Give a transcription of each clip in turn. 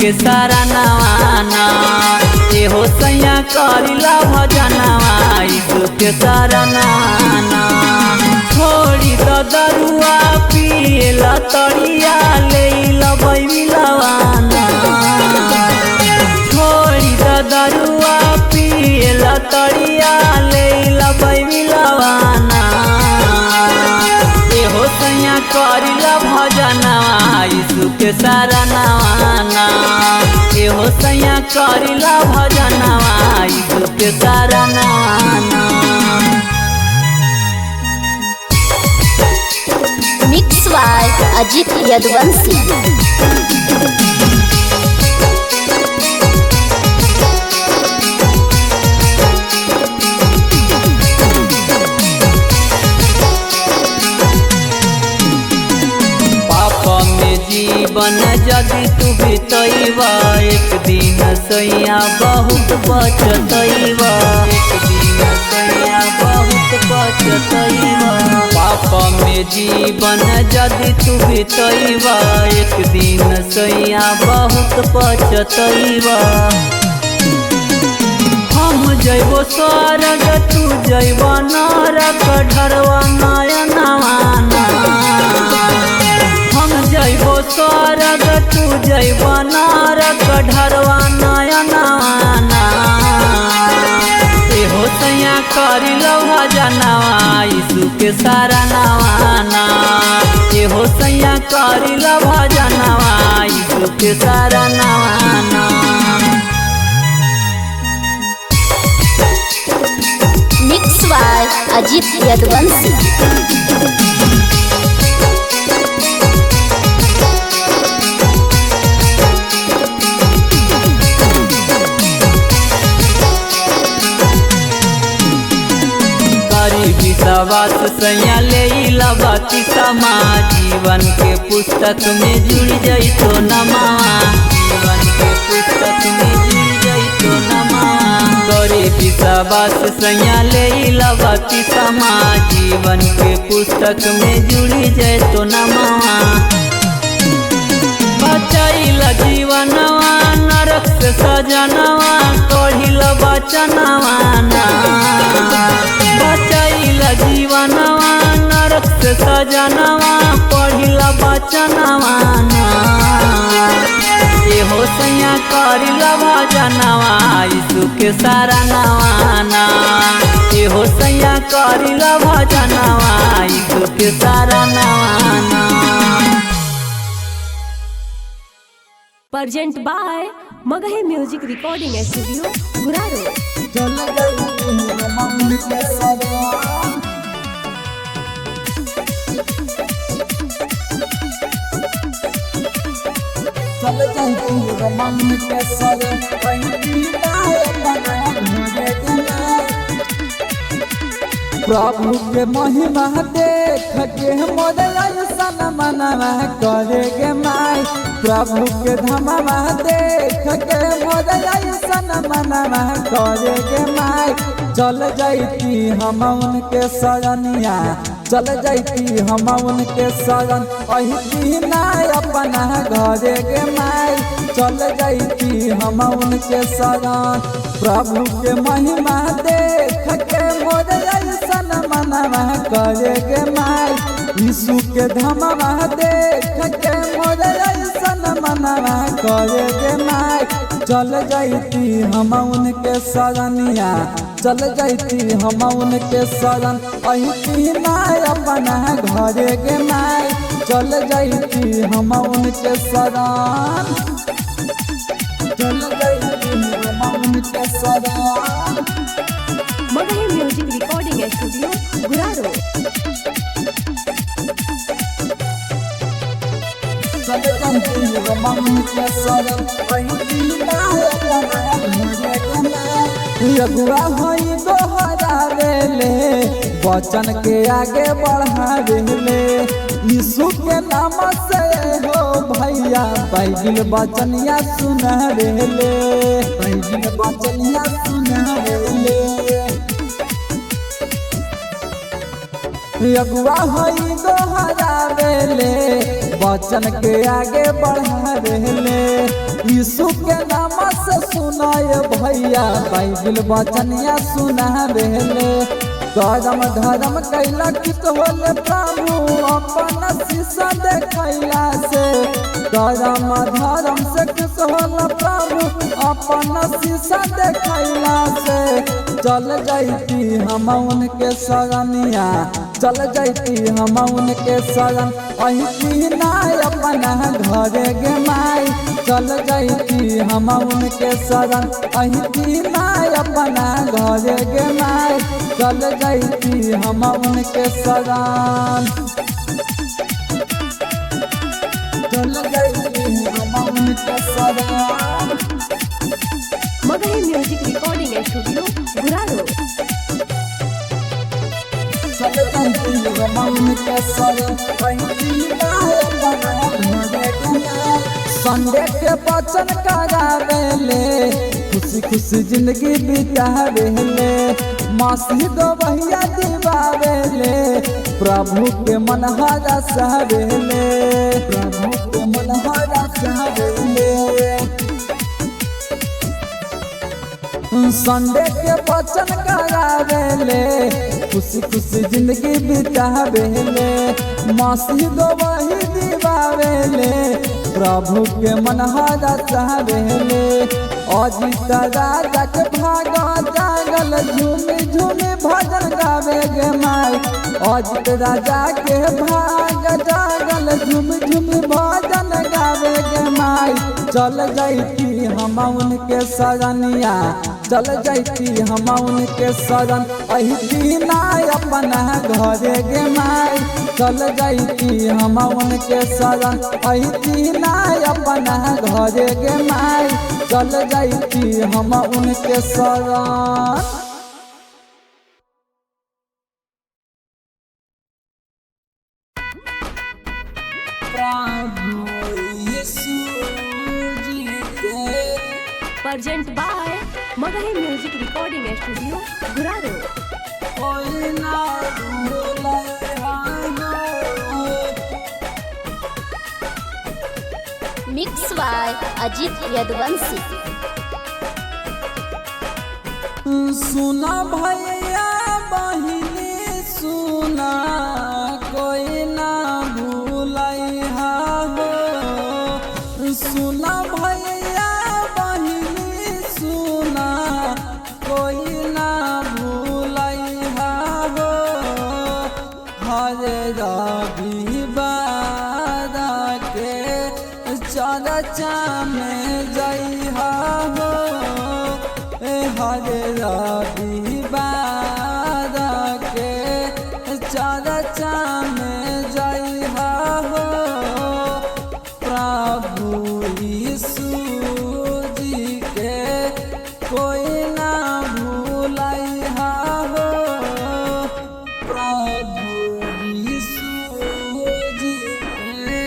के सारा नवाना एहो सैया करिला भजनवा यीशु के सारा नवाना। छोड़ी तो दरुआ पिएला तड़िया लेला बैलवाना। छोड़ी तो दरुआ पिएला तड़िया लेला बैलवाना। एहो सैया करिला भजनवा यीशु के सारा नवाना एहो सैया करिला भजनवा यीशु के सारा नवाना। Mix by Ajit Yaduvanshi. जीवन जदि तू बितैबा एक दिन सैया बहुत पछतैबा। एक दिन सैया बहुत पछतैबा। पाप में जीवन जदि तू बितैबा एक दिन सैया बहुत पछतैबा। हम जइबो स्वर्ग तू जइबो नरक ढरवा नयनवाना। हम जइबो स्वर्ग तू जइबो नरक ढरवा नयनवाना। एहो सैया करिला भजनवा यीशु के सारा नवाना एहो सैया करिला भजनवा यीशु के सारा नवाना। Mix by Ajit Yaduvanshi. विश्वास सैया लेला बाकी समा जीवन के पुस्तक में जुड़ जइतो नमा। जीवन के पुस्तक में जुड़ जइतो नमा। करे विश्वास सैया लेला बाकी समा जीवन के पुस्तक में जुड़ जइतो नमा। बचाइला जीवनवा नरक से सजनवा कढ़िला बचनवाना। बचाइला जीवनवा नरक से सजनवा पढ़िला बचनवाना। एहो सैया करिला भजनवा यीशु के सारा नवाना एहो सैया करिला भजनवा यीशु के सारा नवाना। Present by Magahi music recording studio Guraru. प्रभु के महिमा देख के मोर ऐसन मनवा करेगे माई। प्रभु के धमवा देख के मोर ऐसन मनवा करेगे माई। चल जैती हम उनके शरणिया चल जैती हम उनके शरण अहिती ना अपना घरे गे माई। चल जैती हम उनके शरण प्रभु के महिमा देख के मोर ऐसन मनवा करेगे माई। यीशु के धमवा देख के मोर ऐसन मनवा करेगे माई। चल जैती हम उनके शरणिया चल जैती हम उनके शरण अहिती ना अपना घरे गे माई। चल जैती हम उनके शरण चल जैती हम उनके शरण। Magahi music recording studio Guraru. चल जैती हम उनके शरण अहिती ना अपना घरे गे माई। अगुआ हई दोहरावेले वचन के आगे बढ़ावेले। यीशु के नाम से हो भैया बाइबिल वचनिया सुनावेले। बाइबिल वचनिया सुनावेले। अगुआ हई दोहरावेले वचन के आगे बढ़ावेले। यीशु के नाम से सुनाए भैया बाइबिल वचनिया सुना बेले करम धर्म कैला कित होले प्रभु अपन शीशा देखैला से करम धर्म से कित होले प्रभु अपन शीशा देखैला से चल जाती हम उनके शरणिया चल जाती हम उनके शरण अही ना अपना घरे गे माई चल जाती हम उनके शरण अही ना अपना घरे गे माई चल जाती हम उनके शरण चल जाती हम उनके शरण Magahi music recording studio Guraru. Sunday के वचन करावेले खुशी खुशी जिंदगी बितावेले मासी दो भैया दिवावेले प्रभु के मन हरा सहवेले प्रभु के मन हरा सहवेले संडे के वचन करावेले खुशी खुशी जिंदगी बितावेले मासी दो वही दिवावेले प्रभु के मन हरा चाहवेले अजित राजा के भागा जागल झूमी झूमी भजन गावे गे माई अजित राजा के भाग जागल झूमी झूमी भजन गावे गे माई चल जाती हम उनके शरणिया चल जाती हम उनके शरण अही ना अपना घरे गे माई चल जाती हम उनके शरण अही ना अपना घरे गे माई चल जाती हम उनके शरण। Present by Magahi music recording studio Guraru. Mix by Ajit Yaduvanshi. सुना भैया बहिनी सुना कोई ना भूलैहा हो सुना भैया बहिनी सुना कोई ना भूलैहा हो हरे रविवार के चर्चा में जइहा हो हरे रविवार के चर्चा में जइहा हो प्रभु यीशु जी के कोई ना भूलैहा हो प्रभु यीशु जी के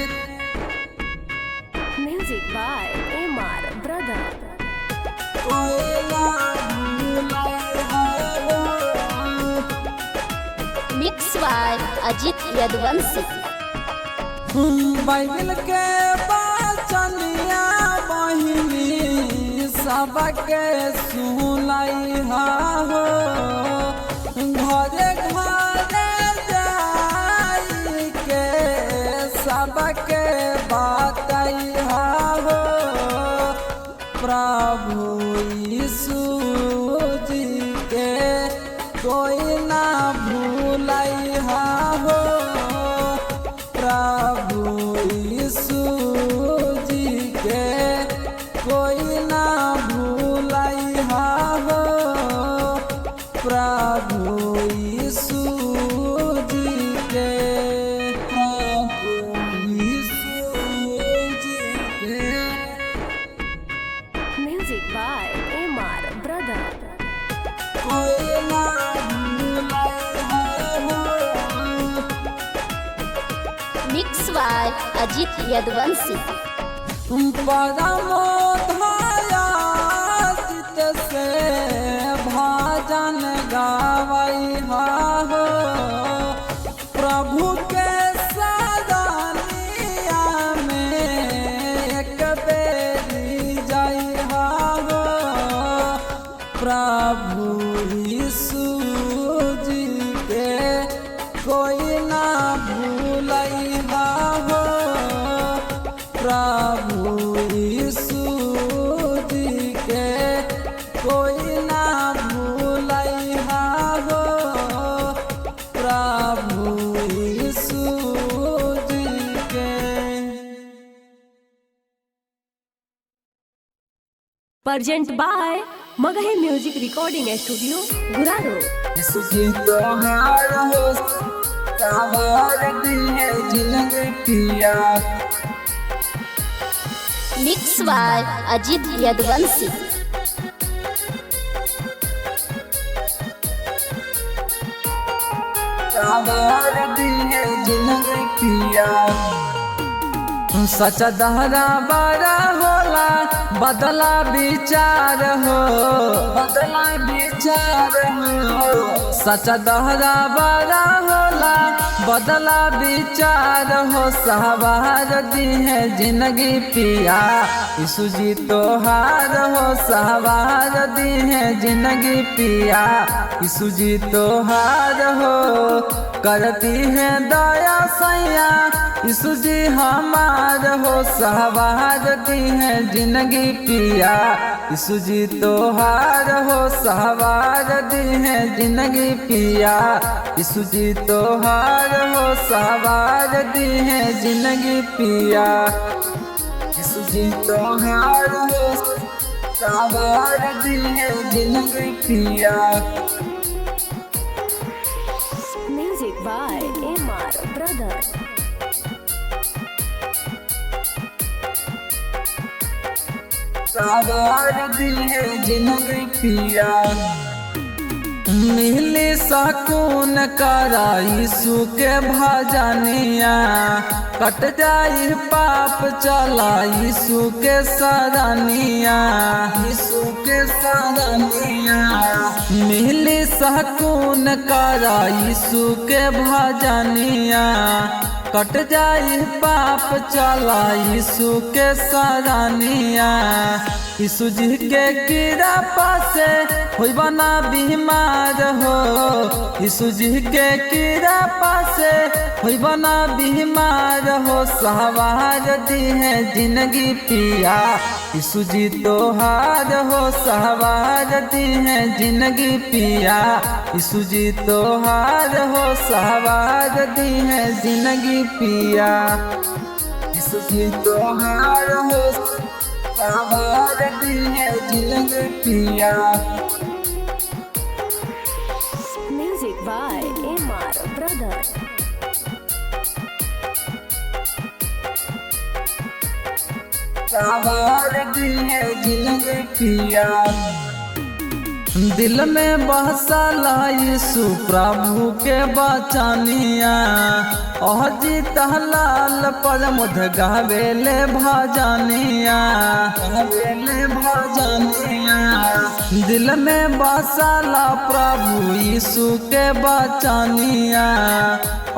music by MR brother. Mix by Ajit Yaduvanshi. Bible के वचनिया बहिनी सबके सुनैहा हो घरे घरे जाई के सबके बतैहा हो प्रभु यीशु जी के कोई ना भूलैहा हो प्रभु यीशु जी के कोई ना भूलैहा हो प्रभु यीशु जी के प्रभु यीशु जी के म्यूजिक बाय एमआर ब्रदर। कोई ना भूलैहा हो मिक्स बाय अजीत यदुवंशी। परमोधयासित से भजन गावैहा हो प्रभु के सदनिया में एक बेरी प्रभु यीशु जी के कोई ना भूलैहा हो, प्रभु यीशु जी के कोई ना भूलैहा हो, प्रभु यीशु जी के। Present by Magahi Music Recording Studio, Guraro. यीशु जी तोहार हो सवार दी है जिंदगी पिया। Mix by Ajit Yaduvanshi. सवार दी है जिंदगी पिया। सच दहरा बड़ा होला बदला विचार हो, बदला विचार हो। सच दहरा बड़ा होला बदला विचार हो, सहवार दी है जिंदगी पिया। यीशु जी तोहार हो सहवार दी है जिंदगी पिया। यीशु जी तोहार हो करती है दया सैया। यीशु जी हमार हो सहवार दी है जिंदगी पिया। यीशु जी तोहार हो सहवार दी है जिंदगी पिया। यीशु जी तोहार हो सहवार दी है जिंदगी पिया। यीशु जी तोहार हो सहवार दी है जिंदगी पिया। Music by MR Brother. सवार दी है जिंदगी पिया। मिली सकून करा यीशु के भजनिया, कट जाई पाप चला यीशु के सरनिया। यीशु के सरनिया मिली सकून करा यीशु के भजनिया, कट जाई पाप चला यीशु के सरनिया। यीशु जी के कृपा से होई बना बीमार हो, यीशु जी के कृपा से होई बना बीमार हो, सहवार दी है जिंदगी पिया। यीशु जी तोहार हो सहवार दी है जिंदगी पिया। यीशु जी तोहार हो सहवार दी है जिंदगी पिया। यीशु जी तोहार हो सवार दी है जिंदगी पिया। Music by MR Brother. सवार दी है जिंदगी पिया। दिल में बसला यीशु प्रभु के बचनिया, अजीत लाल पर मुध गावेले भजनिया, गावेले भजनिया। दिल में बसला प्रभु यीशु के बचनिया,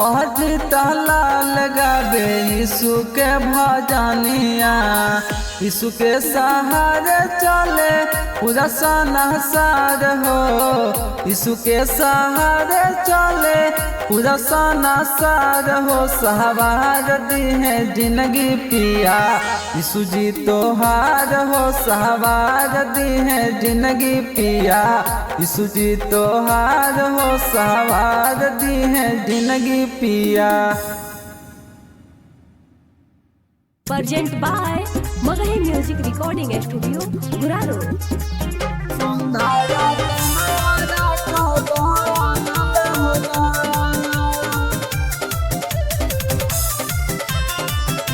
अजीत लाल गावे यीशु के भजनिया। यीशु के सहारे चले पूरा संसार हो, यीशु के सहारे चले पूरा संसार हो, सहवार दी है जिंदगी पिया। यीशु जी तोहार हो सहवार दी है जिंदगी पिया। यीशु जी तोहार हो सहवार दी है जिंदगी पिया। Present by Magahi Music Recording Studio, Guraro.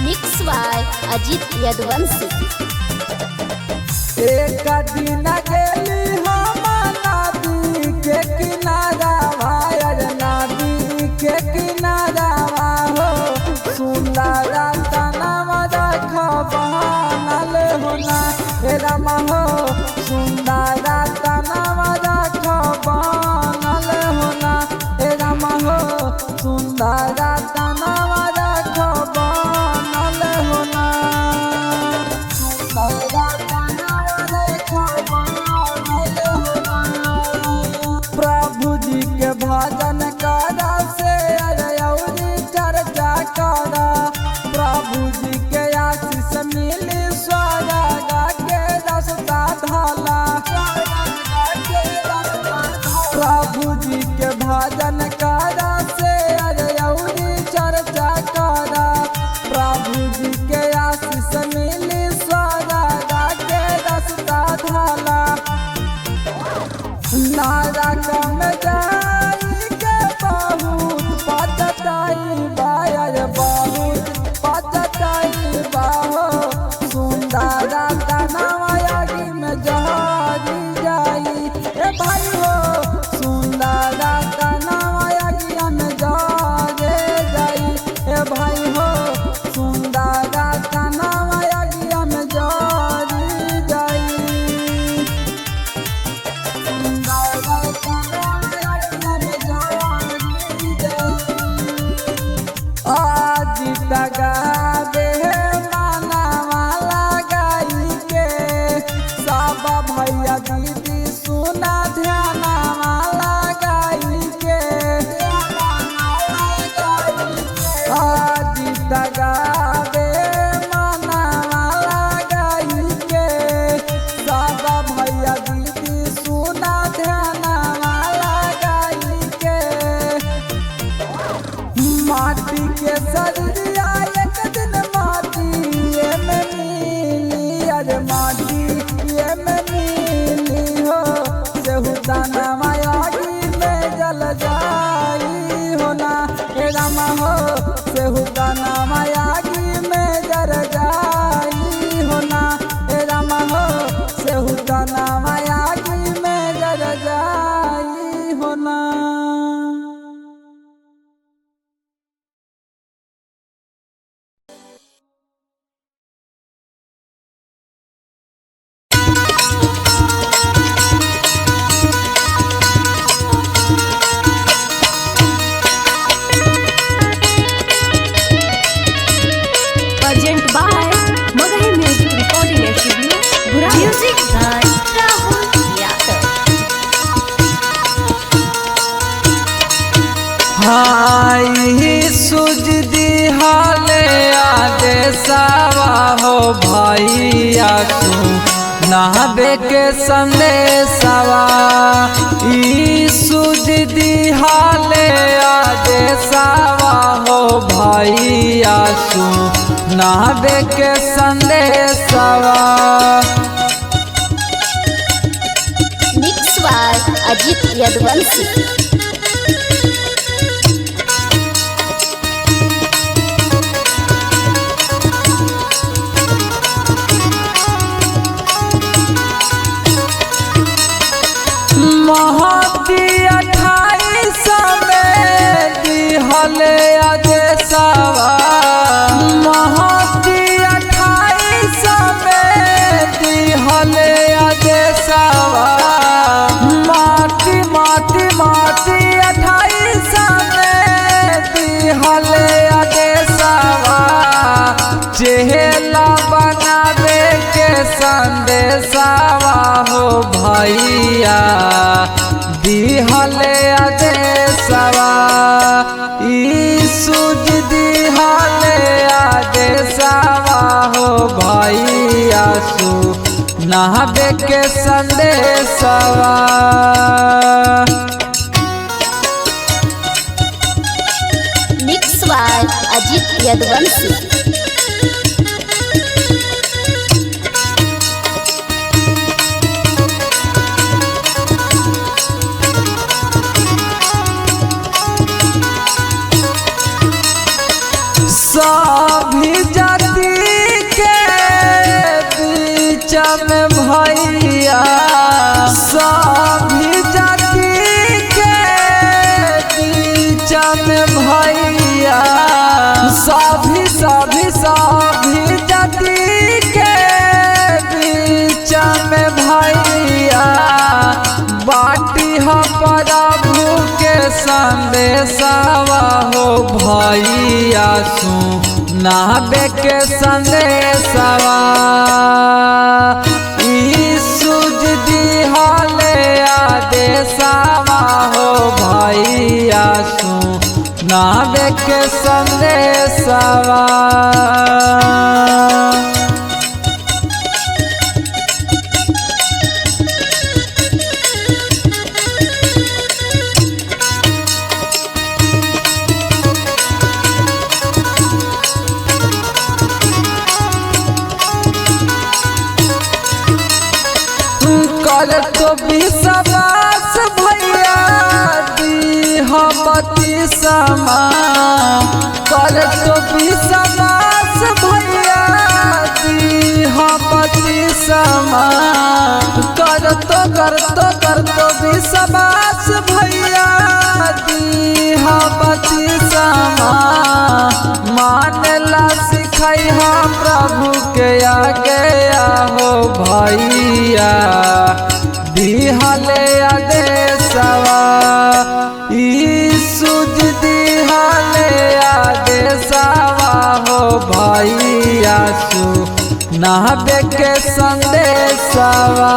Mix by Ajit Yaduvanshi. एक दिन गेली हम नदी के किनारा, वायर नदी के किनारा हो, सुंदर तनवा रख बनल होना रमा हो, सुंदर तनवा रख बनल होना रमा हो, सुंदर तनवा रख बनल होना, सुंदर तनवा रख बनल कहाला नरक में जाई के बहुत पछताई बायर बहुत पछताई बाहो सुंदर तनवायागी में जहरी जाई ए भाई हो सुंदर तनवायागी में जहरे जाई ए भाई हो सुंदर तनवायागी में जहरी जाई आज तगा दे मानवा लगाई के सब भैया दीदी सुना ध्यानवा लगाई के आज तगा दे मानवा लगाई के सब भैया दीदी सुना ध्यानवा लगाई के माटी के सरिया एक दिन माटी ये में मिली अरे माटी ये में मिली हो सेहू दाना मायागी में जल जाई हो ना हे रामा हो सेहू दाना मायागी में जल जाई हो ना हे रामा हो सेहू दाना मायागी में जल जाई हो ना। Urgent by Magahi Music Recording Studio, Gurara. Music by Rahul Yadav. हाई सूझ दी हाले आदेशवा हो भैया तू नहबे के संदेशवा ई सूझ दी हाले आदेशवा हो भैया तू नहबे के संदेशवा Mix by Ajit Yadvansi. महती 28 में दिहले आदेशवा महती 28 में दिहले आदेशवा माटी माटी माटी 28 में दिहले आदेशवा चेहला बनावे के संदेशवा हो भैया दिहले आदेशवा ई सूझ दिहले आदेशवा हो भैया सु नहबे के संदेशवा Mix by Ajit Yadvansi. सभी जाति के बीच में भैया सभी जाति के बीच में भैया सभी जाति के बीच में भैया बाटी ह प्रभु के संदेशवा हो भैया सु नहबे के संदेशवा ई सूझ दिहले आदेशवा हो भैया सु नहबे के संदेशवा कर तो विश्वास भैया दीहबती समा कर तो विश्वास भैया दीहबती समा कर तो विश्वास भैया दीहबती समा मानला सिखाई प्रभु के आगे हो भैया दिहले आदेशवा यीशु दिहले आदेशवा हो भैया सु नहबे के संदेशवा।